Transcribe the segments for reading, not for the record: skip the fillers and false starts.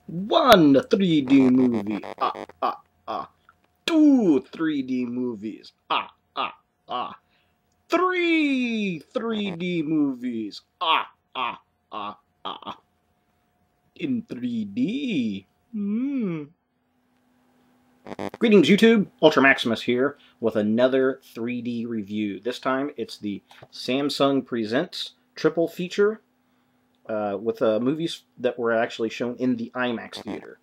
One 3D movie. Ah, ah, ah. Two 3D movies. Ah, ah, ah. Three 3D movies. Ah, ah, ah, ah. In 3D. Greetings, YouTube. Ultra Maximus here with another 3D review. This time it's the Samsung Presents triple feature with movies that were actually shown in the IMAX theater.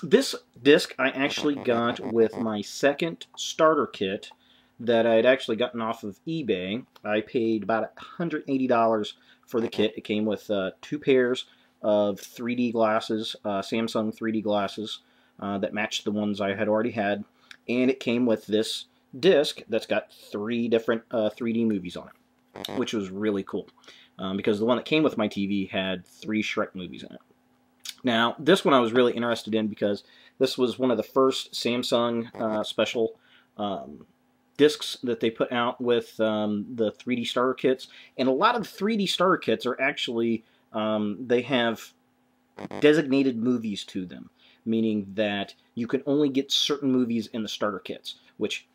This disc I actually got with my second starter kit that I had actually gotten off of eBay. I paid about $180 for the kit. It came with two pairs of 3D glasses, Samsung 3D glasses that matched the ones I had already had, and it came with this disc that's got three different 3D movies on it, which was really cool. Because the one that came with my TV had 3 Shrek movies in it. Now, this one I was really interested in because this was one of the first Samsung special discs that they put out with the 3D starter kits. And a lot of the 3D starter kits are actually, they have designated movies to them, meaning that you can only get certain movies in the starter kits, which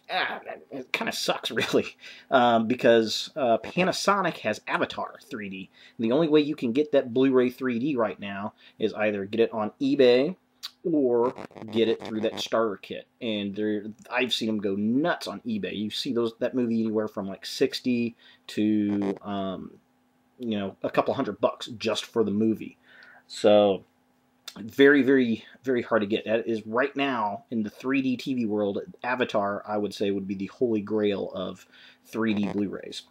it kind of sucks, really, because Panasonic has Avatar 3D. The only way you can get that Blu-ray 3D right now is either get it on eBay or get it through that starter kit. And I've seen them go nuts on eBay. You see that movie anywhere from like 60 to you know, a couple $100 just for the movie. So very, very, very hard to get. That is right now in the 3D TV world. Avatar, I would say, would be the holy grail of 3D Blu-rays.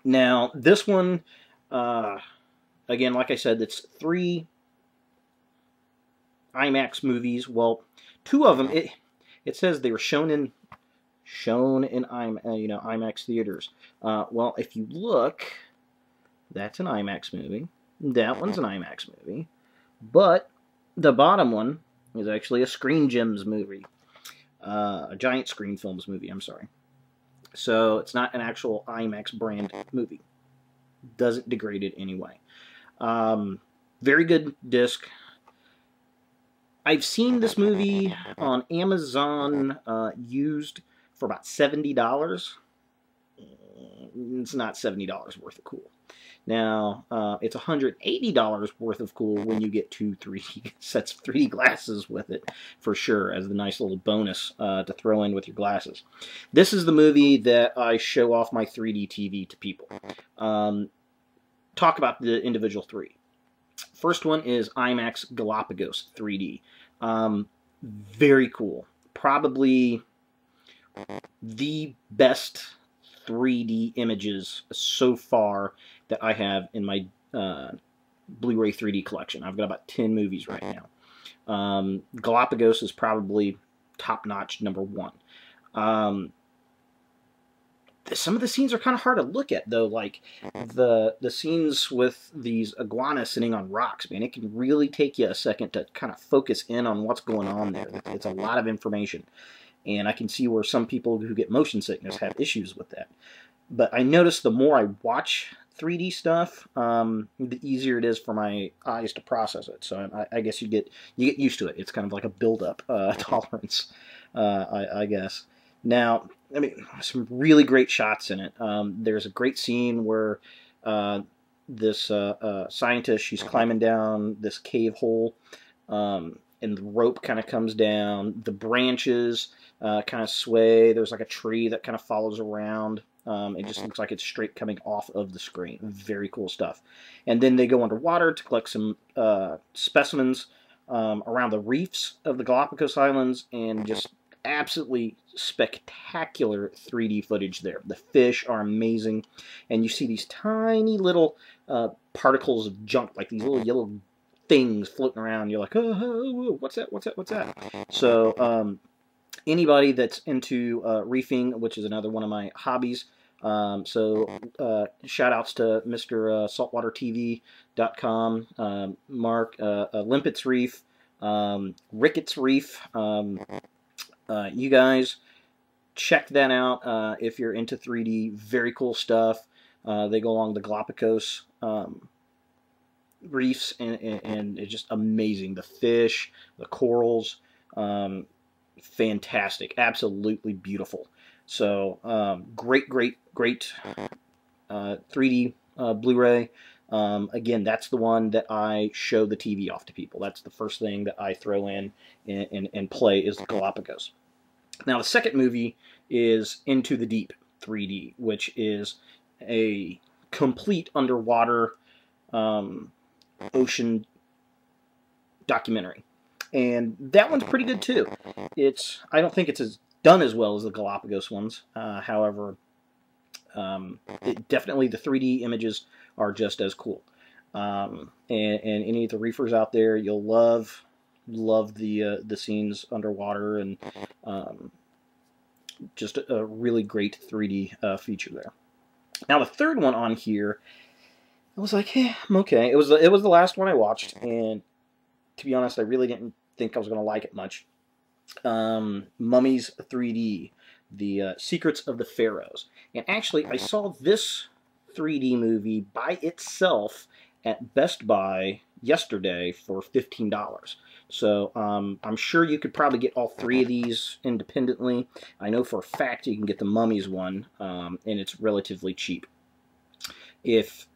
Now, this one, again, like I said, it's 3 IMAX movies. Well, 2 of them, it says they were shown in IMAX theaters. Well, if you look, that's an IMAX movie. That one's an IMAX movie. But the bottom one is actually a Screen Gems movie. A Giant Screen Films movie, I'm sorry. So it's not an actual IMAX brand movie. Doesn't degrade it anyway. Very good disc. I've seen this movie on Amazon used for about $70. It's not $70 worth of cool. Now, it's $180 worth of cool when you get 2 3D sets of 3D glasses with it, for sure, as the nice little bonus to throw in with your glasses. This is the movie that I show off my 3D TV to people. Talk about the individual 3. First one is Imax Galapagos 3D. Very cool. Probably the best 3D images so far that I have in my Blu-ray 3D collection. I've got about 10 movies right now. Galapagos is probably top-notch #1. Some of the scenes are kind of hard to look at, though. Like the scenes with these iguanas sitting on rocks, man, it can really take you a second to kind of focus in on what's going on there. It's a lot of information. And I can see where some people who get motion sickness have issues with that. But I notice the more I watch 3D stuff, the easier it is for my eyes to process it. So I guess you get used to it. It's kind of like a build-up tolerance, I guess. Now, I mean, some really great shots in it. There's a great scene where this scientist, she's climbing down this cave hole, and the rope kind of comes down. The branches kind of sway. There's like a tree that kind of follows around. It just looks like it's straight coming off of the screen. Very cool stuff. And then they go underwater to collect some specimens around the reefs of the Galapagos Islands, and just absolutely spectacular 3D footage there. The fish are amazing, and you see these tiny little particles of junk, like these little yellow things floating around. You're like, oh, what's that? What's that? What's that? So anybody that's into reefing, which is another one of my hobbies, shout outs to Mr. saltwatertv.com, Mark, Limpets Reef, Ricketts Reef. You guys check that out if you're into 3D. Very cool stuff. They go along the Galapagos reefs, and it's just amazing. The fish, the corals, fantastic, absolutely beautiful. So great, great, great 3D Blu-ray. Again, that's the one that I show the TV off to people. That's the first thing that I throw in and play is the Galapagos. Now, the second movie is Into the Deep 3D, which is a complete underwater ocean documentary. And that one's pretty good too. I don't think it's done as well as the Galapagos ones. However, definitely the 3D images are just as cool. And any of the reefers out there, you'll love the scenes underwater, and just a really great 3D feature there. Now the third one on here, I was like, I'm okay. It was the last one I watched, and to be honest, I really didn't think I was going to like it much. Mummies 3D, the Secrets of the Pharaohs. And actually, I saw this 3D movie by itself at Best Buy yesterday for $15. So I'm sure you could probably get all three of these independently. I know for a fact you can get the Mummies one, and it's relatively cheap. If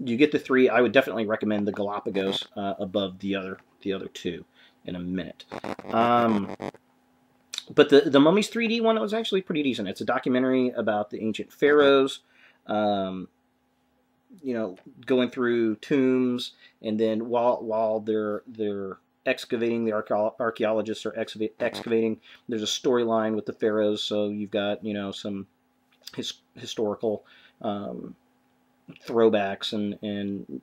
you get the three, I would definitely recommend the Galapagos above the other two in a minute. But the Mummies 3D one was actually pretty decent. It's a documentary about the ancient pharaohs, going through tombs, and then while they're excavating, the archaeologists are excavating, there's a storyline with the pharaohs. So you've got some historical throwbacks and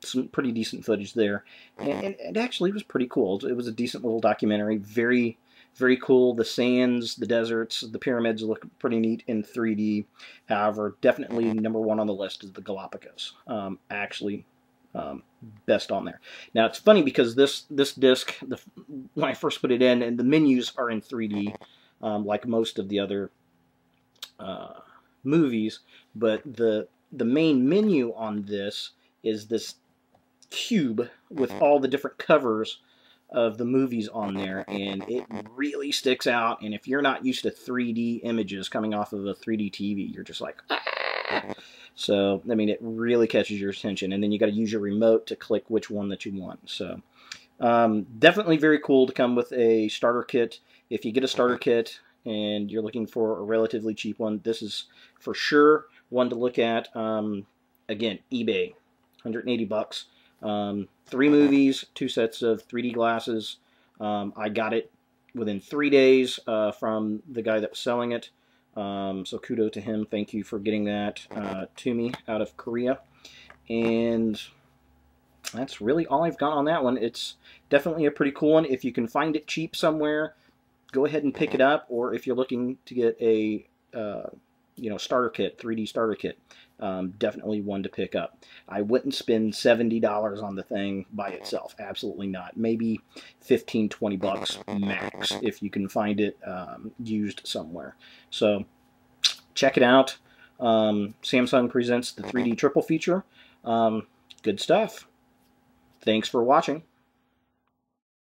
some pretty decent footage there, and it actually was pretty cool. It was a decent little documentary, very, very cool. The sands, the deserts, the pyramids look pretty neat in 3D. However, definitely number one on the list is the Galapagos. Best on there. Now it's funny because this disc, when I first put it in, and the menus are in 3D, like most of the other movies, but the main menu on this is this cube with all the different covers of the movies on there, and it really sticks out. And if you're not used to 3D images coming off of a 3D TV, you're just like, ah! So I mean, it really catches your attention, and then you got to use your remote to click which one that you want. So definitely very cool to come with a starter kit. If you get a starter kit and you're looking for a relatively cheap one, this is for sure one to look at. Again, eBay, 180 bucks. 3 movies, 2 sets of 3D glasses. I got it within 3 days from the guy that was selling it. So kudos to him. Thank you for getting that to me out of Korea. And that's really all I've got on that one. It's definitely a pretty cool one. If you can find it cheap somewhere, go ahead and pick it up. Or if you're looking to get a starter kit, 3D starter kit, definitely one to pick up. I wouldn't spend $70 on the thing by itself. Absolutely not. Maybe 15, 20 bucks max if you can find it used somewhere. So check it out. Samsung presents the 3D triple feature. Good stuff. Thanks for watching.